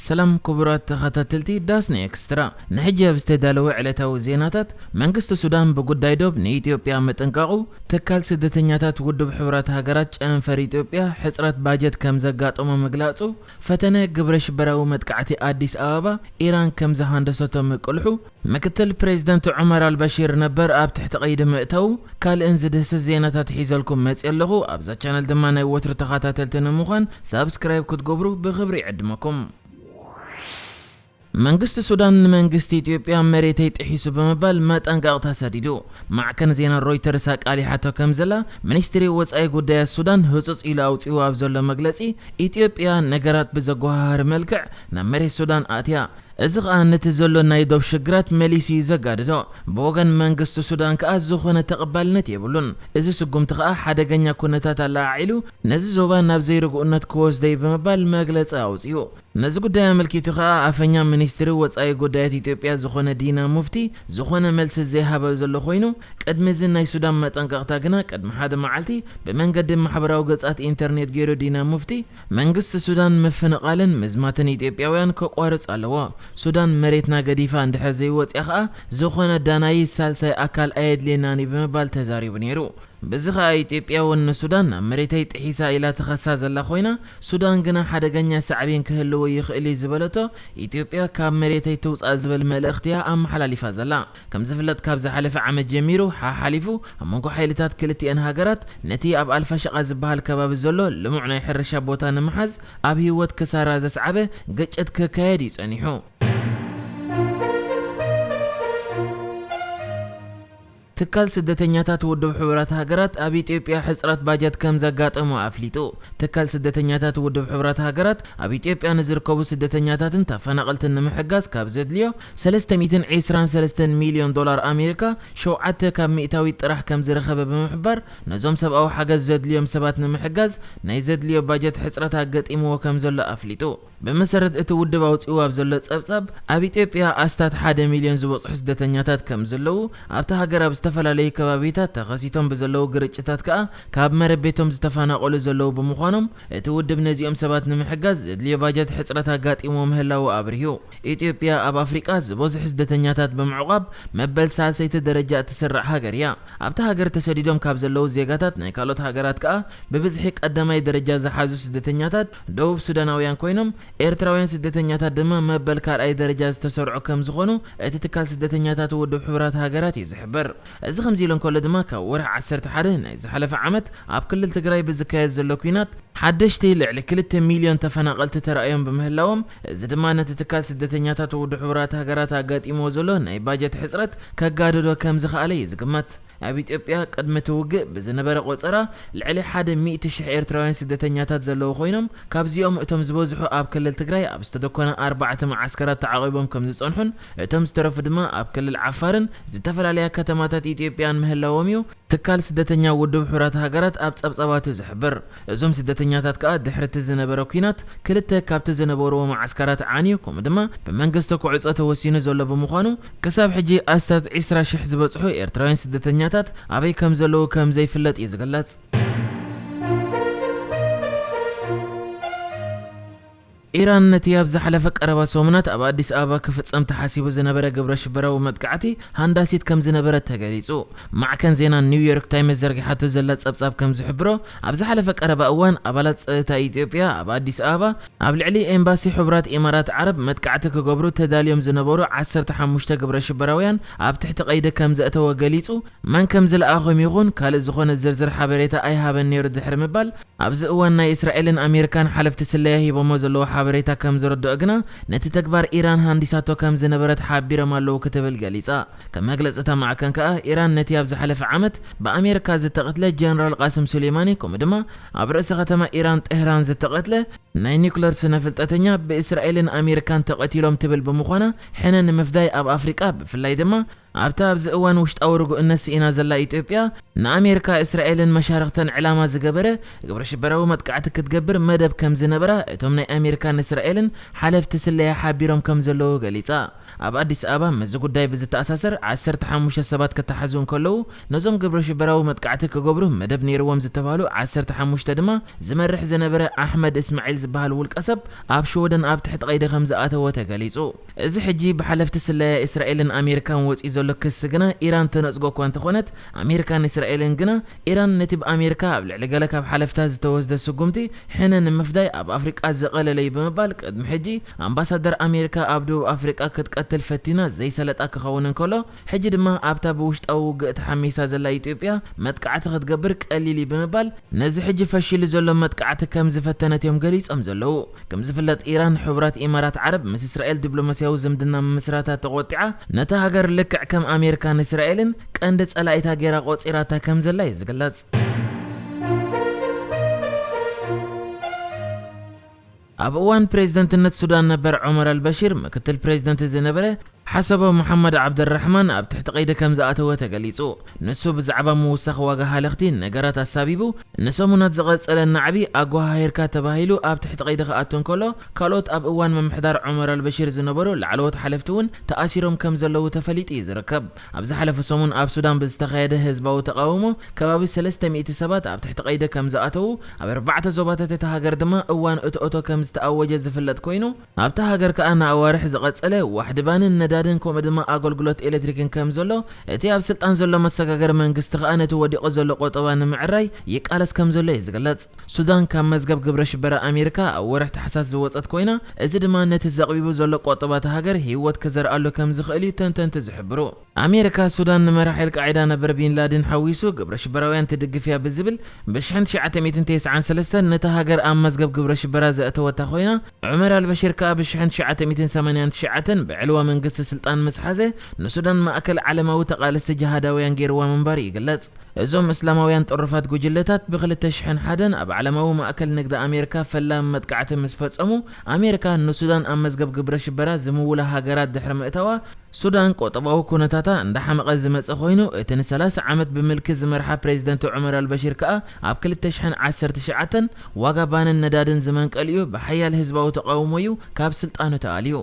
سلام كبرات تخاتلتي داسني اكسترا نحجي بستدالو علتاو زيناتات منغست السودان بقداي دوب ني إثيوبيا متنقاقو تكال سدتنياتات ودب حبرات هاجرات انفر إثيوبيا حصرات باجت كم زقات مغلاصو فتنه قبرش براو متقعتي اديس ابابا ايران كم زهاندسوتو مقلحو مكتل بريزيدنت عمر البشير نبر اب تحت قيد مئتو قال انزدس زيناتات حيزلكم مصيلخو ابزا چانل دما ناي وتر تخاتلتن مخان سبسكرايب كتغبرو بخبري عدمكم منغست السودان منغست إثيوبيا مريتي تحيسو بمبال ما تنقاقتا سديدو مع كان زينا رويترز قالي حتى كمزلا منستري وصاي غداي السودان هصص الى اوطيو ابزلو مغلصي إثيوبيا نغرات بزغوهار ملكع نمري السودان اتيا ازغ انت زلو نايدو شغرات مليسي زغاددو بوغن منغست السودان كازو خونه تقبلنت يبلون از سغم تخا حدغኛ ኩነታት አላዒሉ ነዚ ዞባ ናብ ዘይርጉእነት ክወስደይ በመባል መግለጽ አውጽዮ ነዚ ጉዳይ መልኪቱ ኸ አፈኛ ሚኒስትሪ ወጻይ ጉዳያት ኢትዮጵያ ዝኾነ ዲና ሙፍቲ ዝኾነ መልስ ዘይሃበ ዘሎ ኮይኑ ቀድሚ ዝናይ ሱዳን መጠንቀቅታ ግና ቀድሚ ሓደ መዓልቲ በመንገድ ማሕበራዊ ገጻት ኢንተርኔት ገይሩ ዲና ሙፍቲ መንግስት ሱዳን መፈነቃልን መዝማትን ኢትዮጵያውያን ከቋርጽ ኣለዎ ሱዳን መሬትና ገዲፋ እንድሕር ዘይወጽያ ኸ ዝኾነ ዳናይ ሳልሳይ አካል አየድሌናኒ በመባል ተዛሪቡ ነይሩ بزخ إثيوبيا والسودان مريتي تحيسا إلى تخصص الله خوينا سودان جنا حدقنيا سعبين كهلو يخلي زبلته إثيوبيا كاب مريتي توص أزبل ملختيا أم حلالي فازلا كم زفلت كاب زحلف عم جميرو حليفو أمكو حيلتات كلتي انهاجرات نتي أب ألف شق زبها الكباب الزلو لمعنى يحرش بوتان محز أب هيوت كسار زسعبه قجت ككايديس أنيحو تكال سدتنياتات ودب حبرات هاجرات ابي إثيوبيا حصرات باجت كم زغاطمو افليتو تكال سدتنياتات ودب حبرات هاجرات ابي إثيوبيا نزركبو سدتنياتاتن تفنقلتن محجاز كاب زدليو 323 مليون دولار امريكا شوعته كم مئتاوي طرح كم زرخبه بمحبر نزوم سباو حجاز زدليو مسبات محجاز ناي زدليو باجت حصرات هاغطيمو كم زلو افليتو بمسرت اتو ودب اوصيو ابزلو صبصب ابي إثيوبيا استات 1 مليون زبصح سدتنياتات كم زلو ابتا هاجر استفلالي كبابيتات تخسيتهم بزلو غرጭታት كا ካብ መረቤቶም ዝተፋናቀሉ ዘለው በመኾኖም እቲ ውድብ ነዚኦም ሰባት ንምሕጋዝ ድልዮ ባጀት ሕጽረት አጋጢሞ ምህላው አብርሂዩ ኢትዮጵያ ኣብ አፍሪካ ዝበዝሕ ስደተኛታት በመዕቋብ መበል ሳልሰይቲ ደረጃ ተሰራዕ ሃገርያ ኣብታ ሃገር ተሰዲዶም ካብ ዘለው ዜጋታት ናይ ካልኦት ሃገራት ከኣ በብዝሒ ቀዳማይ ደረጃ ዝሓዙ ስደተኛታት ደቡብ ሱዳናውያን ኮይኖም ኤርትራውያን ስደተኛታት ድማ መበል ካልኣይ ደረጃ ዝተሰርዑ ከም ዝኾኑ እቲ ትካል ስደተኛታት ውድብ ሕብራት ሃገራት ይዝሕበር እዚ ከምዚኢሎም ከሎ ድማ ካብ ወርሒ 11 ናይ ዝሓለፈ ዓመት ኣብ ክልል ትግራይ ብዝካየድ ዘሎ ኩናት ሓደሽቲ ልዕሊ 2 ሚልዮን ተፈናቀልቲ ተራእዮም በምህላዎም እዚ ድማ ነቲ ትካል ስደተኛታት ውድብ ሕብራት ሃገራት አጋጢሞ ዘሎ ናይ ባጀት ሕጽረት ከጋድዶ ከም ዝኽኣለ ይዝግመት ኣብ ኢትዮጵያ ቅድሚ ትውግእ ብዝነበረ ቆፀራ ልዕሊ 100,000 ኤርትራውያን ስደተኛታት ዘለው ኮይኖም ካብዚኦም እቶም ዝበዝሑ ኣብ ክልል ትግራይ ኣብ ዝተደኮነ 4 ማዓስከራት ተዓቂቦም ከም ዝጸንሑን እቶም ዝተረፉ ድማ ኣብ ክልል ዓፋርን ዝተፈላለዩ ከተማታት ኢትዮጵያን ምህላዎም እዩ ትካል ስደተኛ ውድብ ሕብራት ሃገራት ኣብ ጸብጸባቱ ዝሕብር እዞም ስደተኛታት ከኣ ድሕርቲ ዝነበረ ኩናት ክልተ ካብቲ ዝነበሩ ማዓስከራት ዓንዩ ከምኡ ድማ ብመንግስቲ ኩዕጾ ተወሲኑ ዘሎ ብምዃኑ ክሳብ ሕጂ ኣስታት 20,000 ዝበጽሑ ኤርትራውያን ስደተኛ أبي كم زلو كم زي فلت يزغلص إيران نتياب زحلف قربا سومنات أب أديس أبا كفصم تحاسيبو زنبره قبر شبراو مدقعتي هانداسيت كم زنبره تغليصو مع كان زينا نيويورك تايمز زرغحاتو زلت صبصاب كم زحبرو اب زحلف قربا اوان ابالات تا إثيوبيا أب أديس أبا اب العلي امباسي حبرات امارات عرب مدقعتي كغبرو تداليوم زنبرو 15 قبر شبراويان اب تحت قيده كم زاتو غليصو من كم زلاخم يغون كال زخون الزرزر حبريتا اي هابن نير دحر مبال ابز اوان اسرائيلن امريكان حلفت سلاهي بمزلو حبريتا كم زردو اغنا نتي تكبار ايران هانديساتو كم زنبرت حابيره مالو كتبل غليصا كما غلصتا مع كان كا ايران نتي ابز حلف عمت بامريكا زتقتل جنرال قاسم سليماني كومدما ابرس ختمه ايران طهران زتقتل ناي نيوكلير سنفلطتኛ باسرائيلن امريكان تقتيلهم تبل بمخونه حنن مفداي اب افريقا بفلاي دما ابتا ابز اوان وشط اورغو الناس اينا زلا اثيوبيا نامريكا اسرائيلن مشاركتن علامه زغبره غبر شبراو مدقعت كتغبر مدب كم زنبره اتم ناي امريكا اسرائيلن حلفت سلايا حبيرهم كم زلو غليصا اب اديس ابا مز ጉዳይ ብዝተኣሳሰር 15 ሰባት ከተሓዙን ከለው ነዞም ግብረ ሽበራው መጥቃዕቲ ከገብሩ መደብ ነይሮም ዝተባሉ 15 ድማ ዝመርሕ ዝነበረ ኣሕመድ እስማዒል ዝባሃል ውልቀሰብ ኣብ ሾወደን ኣብ ትሕቲ ቀይዲ ከም ዝኣተወ ተገሊጹ እዚ ሕጂ ብሓለፍቲ ስለያ እስራኤልን ኣሜሪካን ወፂ ዘሎ ክስ ግና ኢራን ተነጽጎ እኳ እንተኾነት ኣሜሪካን እስራኤልን ግና ኢራን ነቲ ብኣሜሪካ ኣብ ልዕሊ ገለ ካብ ሓለፍታ ዝተወስደ ስጉምቲ ሕነ ንምፍዳይ ኣብ ኣፍሪቃ ዘቐለለይ ብምባል ቅድሚ ሕጂ ኣምባሳደር ኣሜሪካ ኣብ ደቡብ ኣፍሪቃ ክትቀትል ፈቲና ዘይሰለጣ ክኸውን እንከሎ ሕጂ ድማ ኣብታ ብውሽጣዊ ውግእ ተሓሚሳ ዘላ ኢትዮጵያ መጥቃዕቲ ክትገብር ቀሊል ብምባል ነዚ ሕጂ ፈሺሉ ዘሎ መጥቃዕቲ ከም ዝፈተነት እዮም ገሊጾም ዘለዉ ከም ዝፍለጥ ኢራን ሕቡራት ኢማራት ዓረብ ምስ እስራኤል ዲፕሎማስያዊ ዝምድና ምስራታ ተቆጢዓ ነታ ሃገር ልክዕ ከም ኣሜሪካን እስራኤልን ቀንዲ ጸላኢታ ገይራ ቆፂራታ ከም ዘላ እዩ ዝግለጽ ኣብ እዋን ፕሬዝደንትነት ሱዳን ነበር ዑመር አልበሺር ምክትል ፕሬዝደንት ዝነበረ حسب محمد عبد الرحمن ኣብ ትሕቲ ቀይዲ ከም ዝኣተወ ተገሊጹ ንሱ ብዛዕባ ምውሳኽ ዋጋ ሃለኽቲ ነገራት ኣሳቢቡ ንሰሙናት ዝቐጸለ ናዕቢ ኣጓሃሂርካ ተባሂሉ ኣብ ትሕቲ ቀይዲ ክኣቱ እንከሎ ካልኦት ኣብ እዋን ምምሕዳር ዑመር አልበሺር ዝነበሩ ላዕለዎት ሓለፍቲ እውን ተኣሲሮም ከም ዘለዉ ተፈሊጡ ይዝርከብ ኣብዚ ሓለፈ ሰሙን ኣብ ሱዳን ብዝተኻየደ ህዝባዊ ተቃውሞ ከባቢ 300 ሰባት ኣብ ትሕቲ ቀይዲ ከም ዝኣተዉ ኣብ 4 ዞባታት እታ ሃገር ድማ እዋን እትኦቶ ከም ዝተኣወጀ ዝፍለጥ ኮይኑ ኣብታ ሃገር ከዓ ንኣዋርሕ ዝቐጸለ ዋሕዲ ባንን ነዳድን ከምኡ ድማ ኣገልግሎት ኤሌክትሪክን ከም ዘሎ እቲ ኣብ ስልጣን ዘሎ መሰጋገር መንግስቲ ከዓ ነቲ ወዲቑ ዘሎ ቆጠባ ንምዕራይ ይቃለስ ከም ዘሎ እዩ ዝግለጽ ሱዳን ካብ መዝገብ ግብረ ሽበራ ኣሜሪካ ኣብ ወርሒ ታሕሳስ ዝወፀት ኮይና እዚ ድማ ነቲ ዘቕቢቡ ዘሎ ቆጠባት ሃገር ህይወት ከዘርኣሉ ከም ዝኽእል እዩ ተንተንቲ ዝሕብሩ ኣሜሪካ ሱዳን ንመራሒ አልቃዒዳ ነበር ቢን ላደን ሓዊሱ ግብረ ሽበራውያን ትድግፍያ ብዝብል ብ1993 ነታ ሃገር ኣብ መዝገብ ግብረ ሽበራ ዘእተወታ ኮይና ዑመር አልበሺር ከዓ ብ1989 ብዕልዋ መንግስቲ ስልጣን መስሓዘ ንሱዳን ማእከል ዓለማዊ ተቃለስቲ ጅሃዳውያን ገይርዋ መንባር ይግለጽ እዞም እስላማውያን ጥሩፋት ጉጅለታት ብ2001 ኣብ ዓለማዊ ማእከል ንግዲ ኣሜሪካ ፈላም መጥቃዕቲ ምስ ፈጸሙ ኣሜሪካ ንሱዳን ኣብ መዝገብ ግብረ ሽበራ ዝምውላ ሃገራት ድሕሪ ምእተዋ ሱዳን ቆጠባዊ ኩነታታ እንዳሓመቐ ዝመፀ ኮይኑ እቲ ን30 ዓመት ብምልኪ ዝመርሓ ፕሬዝደንት ዑመር አልበሺር ከዓ ኣብ 2019 ዋጋ ባንን ነዳድን ዝመንቀል እዩ ብሓያል ህዝባዊ ተቃውሞ እዩ ካብ ስልጣኑ ተኣልዩ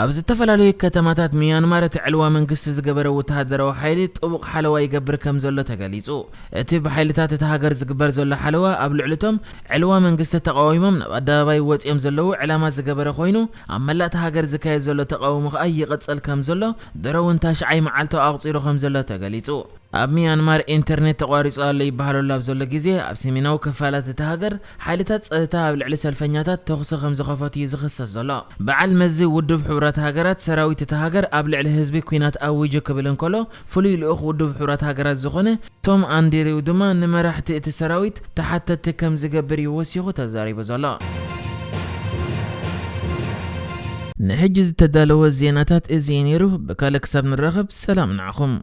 ኣብ ዝተፈላለዩ ከተማታት ሚያንማር ዕልዋ መንግስቲ ዝገበረ ወተሃደራዊ ሓይሊ ጥቡቕ ሓለዋ ይገብር ከም ዘሎ ተገሊጹ እቲ ብሓይልታት እቲ ሃገር ዝግበር ዘሎ ሓለዋ ኣብ ልዕልቶም ዕልዋ መንግስቲ ተቃዊሞም ናብ ኣደባባይ ወፂኦም ዘለዉ ዕላማ ዝገበረ ኮይኑ ኣብ መላእቲ ሃገር ዝካየድ ዘሎ ተቃውሞ ከዓ ይቕጽል ከም ዘሎ ደረውን ታሽዓይ መዓልቶ ኣቕፂሩ ከም ዘሎ ተገሊጹ ኣብ ሚያንማር ኢንተርኔት ተቋሪጹ ኣሎ ይበሃለሉ ኣብ ዘሎ ግዜ ኣብ ሰሜናዊ ክፋላት እቲ ሃገር ሓይልታት ጸጥታ ኣብ ልዕሊ ሰልፈኛታት ተኹሲ ከም ዝኸፈቱ እዩ ዝኽሰስ ዘሎ በዓል መዚ ውድብ ሕቡራት ሃገራት ሰራዊት እቲ ሃገር ኣብ ልዕሊ ህዝቢ ኩናት ኣውጁ ክብል እንከሎ ፍሉይ ልኡኽ ውድብ ሕቡራት ሃገራት ዝኾነ ቶም አንድሪው ድማ ንመራሕቲ እቲ ሰራዊት ተሓተቲ ከም ዝገብር ይወሲኹ ተዛሪቡ ዘሎ ንሕጂ ዝተዳለወ ዜናታት እዚ ነይሩ ብካልእ ክሳብ ንራኸብ ሰላም ንዓኹም